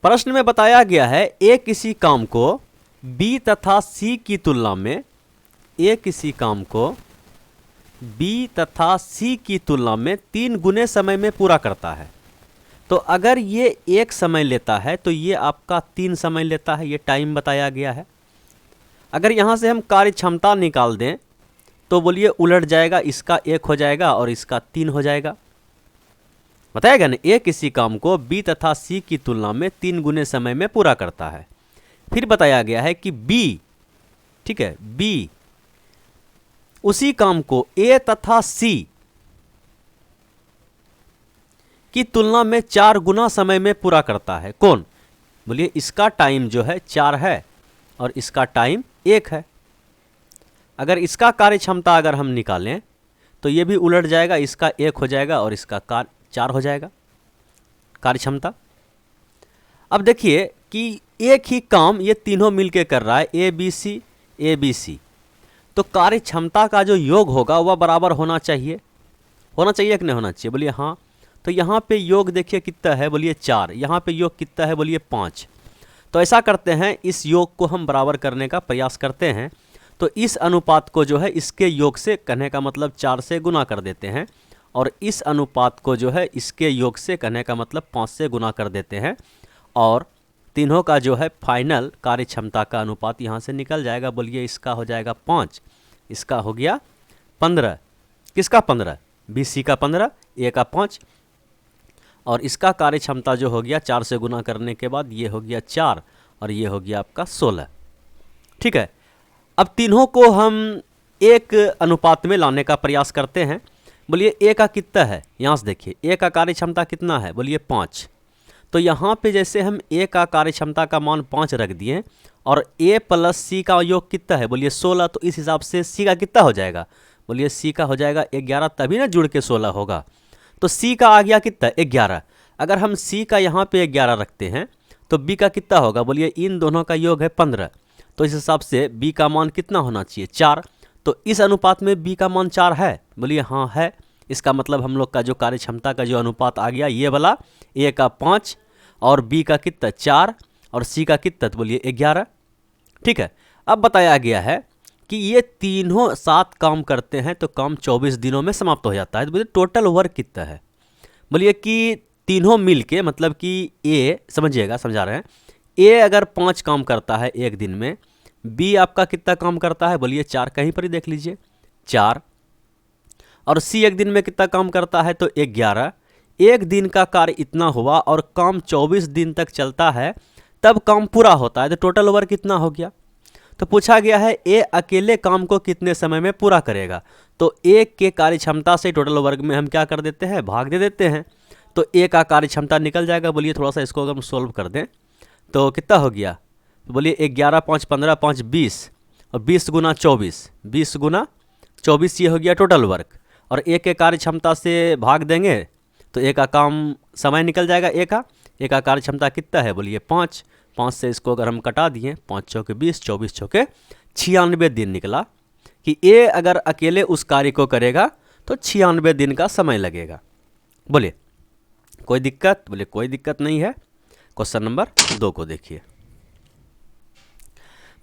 प्रश्न में बताया गया है ए किसी काम को बी तथा सी की तुलना में, ए किसी काम को बी तथा सी की तुलना में 3 गुने समय में पूरा करता है। तो अगर ये 1 समय लेता है तो ये आपका 3 समय लेता है, ये टाइम बताया गया है। अगर यहाँ से हम कार्य क्षमता निकाल दें तो बोलिए उलट जाएगा, इसका 1 हो जाएगा और इसका 3 हो जाएगा। बताएगा ना, ए किसी काम को बी तथा सी की तुलना में 3 गुने समय में पूरा करता है। फिर बताया गया है कि बी, ठीक है, बी उसी काम को ए तथा सी की तुलना में 4 गुना समय में पूरा करता है। कौन? बोलिए इसका टाइम जो है 4 है और इसका टाइम 1 है। अगर इसका कार्य क्षमता अगर हम निकालें तो ये भी उलट जाएगा, इसका 1 हो जाएगा और इसका 4 हो जाएगा कार्य क्षमता। अब देखिए कि एक ही काम ये तीनों मिलके कर रहा है, ए बी सी, तो कार्य क्षमता का जो योग होगा वह बराबर होना चाहिए। होना चाहिए कि नहीं होना चाहिए? बोलिए हाँ। तो यहाँ पे योग देखिए कितना है, बोलिए 4, यहाँ पे योग कितना है, बोलिए 5। तो ऐसा करते हैं, इस योग को हम बराबर करने का प्रयास करते हैं। तो इस अनुपात को जो है इसके योग से, कहने का मतलब 4 से गुना कर देते हैं, और इस अनुपात को जो है इसके योग से, कहने का मतलब 5 से गुना कर देते हैं, और तीनों का जो है फाइनल कार्य क्षमता का अनुपात यहाँ से निकल जाएगा। बोलिए इसका हो जाएगा 5, इसका हो गया 15। किसका 15? बी सी का 15, ए का 5, और इसका कार्य क्षमता जो हो गया 4 से गुना करने के बाद ये हो गया 4 और ये हो गया आपका 16। ठीक है, अब तीनों को हम एक अनुपात में लाने का प्रयास करते हैं। बोलिए ए का कितना है, यहाँ से देखिए ए का कार्य क्षमता कितना है, बोलिए 5। तो यहाँ पे जैसे हम ए का कार्य क्षमता का मान 5 रख दिए और ए प्लस सी का योग कितना है, बोलिए 16, तो इस हिसाब से सी का कितना हो जाएगा, बोलिए सी का हो जाएगा 11, तभी ना जुड़ के 16 होगा। तो सी का आ गया कितना, 11। अगर हम सी का यहाँ पे 11 रखते हैं तो बी का कितना होगा, बोलिए इन दोनों का योग है 15, तो इस हिसाब से बी का मान कितना होना चाहिए, 4। तो इस अनुपात में बी का मान 4 है, बोलिए हाँ है। इसका मतलब हम लोग का जो कार्य क्षमता का जो अनुपात आ गया ये वाला, ए का 5 और बी का कितना 4 और सी का कितना, तो बोलिए 11। ठीक है, अब बताया गया है कि ये तीनों साथ काम करते हैं तो काम 24 दिनों में समाप्त हो जाता है। तो बोलिए टोटल वर्क कितना है, बोलिए कि तीनों मिल के, मतलब कि ए, समझिएगा, समझा रहे हैं, ए अगर 5 काम करता है एक दिन में, बी आपका कितना काम करता है, बोलिए 4, कहीं पर ही देख लीजिए 4, और सी एक दिन में कितना काम करता है, तो 11। एक दिन का कार्य इतना हुआ और काम 24 दिन तक चलता है, तब काम पूरा होता है, तो टोटल वर्क कितना हो गया। तो पूछा गया है ए अकेले काम को कितने समय में पूरा करेगा। तो ए के कार्य क्षमता से टोटल वर्क में हम क्या कर देते हैं, भाग दे देते हैं, तो ए का कार्य क्षमता निकल जाएगा। बोलिए थोड़ा सा इसको अगर हम सोल्व कर दें तो कितना हो गया, तो बोलिए 11 5 15 5 20 और 20 गुना 24, 20 गुना 24 ये हो गया टोटल वर्क, और ए के कार्य क्षमता से भाग देंगे तो ए का काम समय निकल जाएगा। ए का कार्य क्षमता कितना है, बोलिए 5, 5 से इसको अगर हम कटा दिए, 5 चौके 20, 24 चौके 96 दिन निकला कि ए अगर अकेले उस कार्य को करेगा तो 96 दिन का समय लगेगा। बोलिए कोई दिक्कत, बोलिए कोई दिक्कत नहीं है। क्वेश्चन नंबर 2 को देखिए।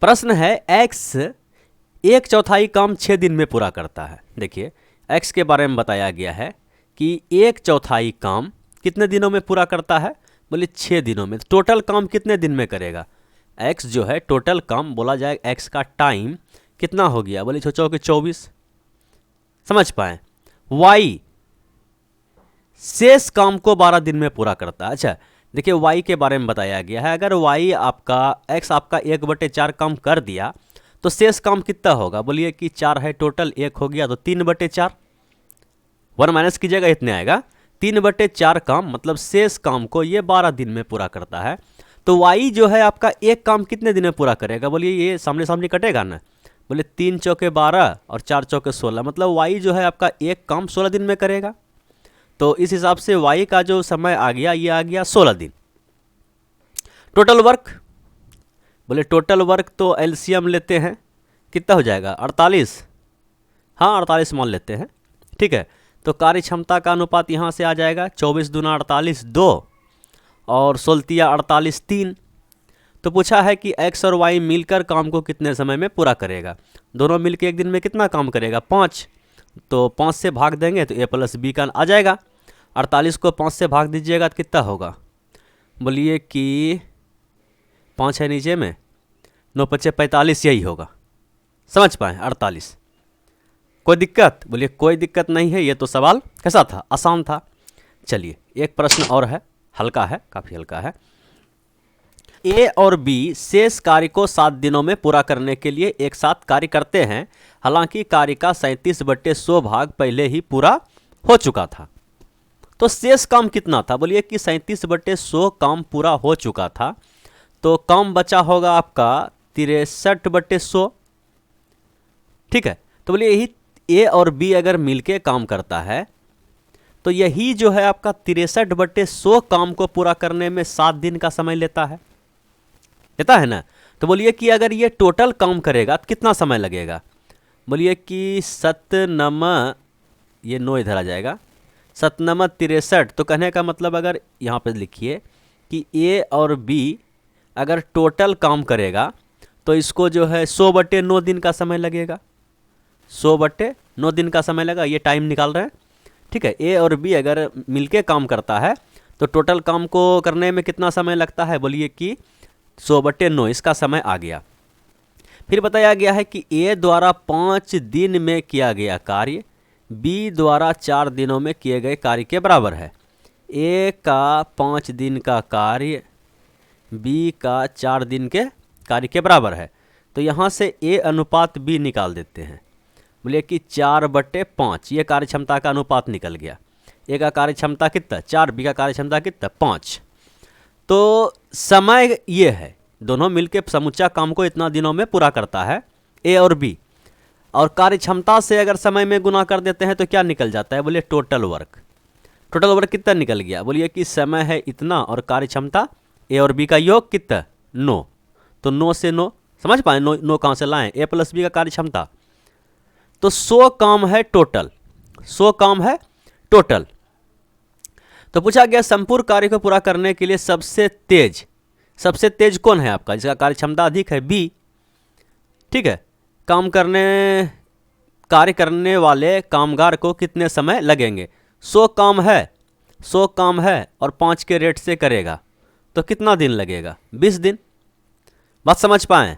प्रश्न है एक्स 1/4 काम 6 दिन में पूरा करता है। देखिए एक्स के बारे में बताया गया है कि 1/4 काम कितने दिनों में पूरा करता है, बोले 6 दिनों में। टोटल काम कितने दिन में करेगा, एक्स जो है टोटल काम बोला जाए, एक्स का टाइम कितना हो गया, बोले 6 चौके 24, समझ पाए। वाई शेष काम को 12 दिन में पूरा करता है। अच्छा देखिए वाई के बारे में बताया गया है, अगर वाई आपका, एक्स आपका 1/4 काम कर दिया तो शेष काम कितना होगा, बोलिए कि 4 है टोटल, 1 हो गया तो 3/4, 1 माइनस कीजिएगा इतने आएगा, 3/4 काम, मतलब शेष काम को ये 12 दिन में पूरा करता है। तो वाई जो है आपका एक काम कितने दिन में पूरा करेगा, बोलिए ये सामने सामने कटेगा ना, बोले 3 चौके 12 और 4 चौके 16, मतलब वाई जो है आपका एक काम 16 दिन में करेगा। तो इस हिसाब से वाई का जो समय आ गया ये आ गया 16 दिन। टोटल वर्क, बोले टोटल वर्क तो एलसीएम लेते हैं, कितना हो जाएगा 48, हाँ 48 मान लेते हैं। ठीक है, तो कार्य क्षमता का अनुपात यहाँ से आ जाएगा 24 दूना 48 2, और 16 48 3। तो पूछा है कि x और y मिलकर काम को कितने समय में पूरा करेगा। दोनों मिलकर एक दिन में कितना काम करेगा, 5। तो 5 से भाग देंगे तो a प्लस बी का आ जाएगा। 48 को 5 से भाग दीजिएगा तो कितना होगा, बोलिए कि 5 है नीचे में, 9 पच्चे 45, यही होगा। समझ पाए 48। कोई दिक्कत, बोलिए कोई दिक्कत नहीं है। ये तो सवाल कैसा था, आसान था। चलिए एक प्रश्न और है, हल्का है, काफ़ी हल्का है। ए और बी शेष कार्य को 7 दिनों में पूरा करने के लिए एक साथ कार्य करते हैं, हालांकि कार्य का 37/100 भाग पहले ही पूरा हो चुका था। तो शेष काम कितना था, बोलिए कि 37/100 काम पूरा हो चुका था। तो काम बचा होगा आपका 63/100। ठीक है, तो बोलिए यही ए और बी अगर मिलके काम करता है तो यही जो है आपका 63/100 काम को पूरा करने में 7 दिन का समय लेता है ना। तो बोलिए कि अगर ये टोटल काम करेगा तो कितना समय लगेगा, बोलिए कि 7 ये 9 इधर आ जाएगा, 7 63। तो कहने का मतलब अगर यहाँ पे लिखिए कि ए और बी अगर टोटल काम करेगा तो इसको जो है 100/9 दिन का समय लगेगा। 100/9 दिन का समय लगा, ये टाइम निकाल रहे हैं। ठीक है, ए और बी अगर मिलके काम करता है तो टोटल काम को करने में कितना समय लगता है, बोलिए कि 100/9, इसका समय आ गया। फिर बताया गया है कि ए द्वारा 5 दिन में किया गया कार्य बी द्वारा 4 दिनों में किए गए कार्य के बराबर है। ए का 5 दिन का कार्य बी का 4 दिन के कार्य के बराबर है। तो यहाँ से ए अनुपात बी निकाल देते हैं, बोलिए कि 4/5, ये कार्य क्षमता का अनुपात निकल गया। ए का कार्य क्षमता कितना 4, बी का कार्य क्षमता कितना 5। तो समय ये है, दोनों मिलके समूचा काम को इतना दिनों में पूरा करता है ए और बी। और कार्य क्षमता से अगर समय में गुना कर देते हैं तो क्या निकल जाता है, बोलिए टोटल वर्क। टोटल वर्क कितना निकल गया, बोलिए कि समय है इतना और कार्य क्षमता ए और बी का योग कितना 9। तो 9 से 9 समझ पाए, 9 कहाँ से लाएं, ए प्लस बी का कार्य क्षमता। तो 100 काम है टोटल, 100 काम है टोटल। तो पूछा गया संपूर्ण कार्य को पूरा करने के लिए सबसे तेज कौन है आपका, जिसका कार्य क्षमता अधिक है, बी। ठीक है, कार्य करने वाले कामगार को कितने समय लगेंगे, 100 काम है और 5 के रेट से करेगा तो कितना दिन लगेगा, 20 दिन। बात समझ पाए।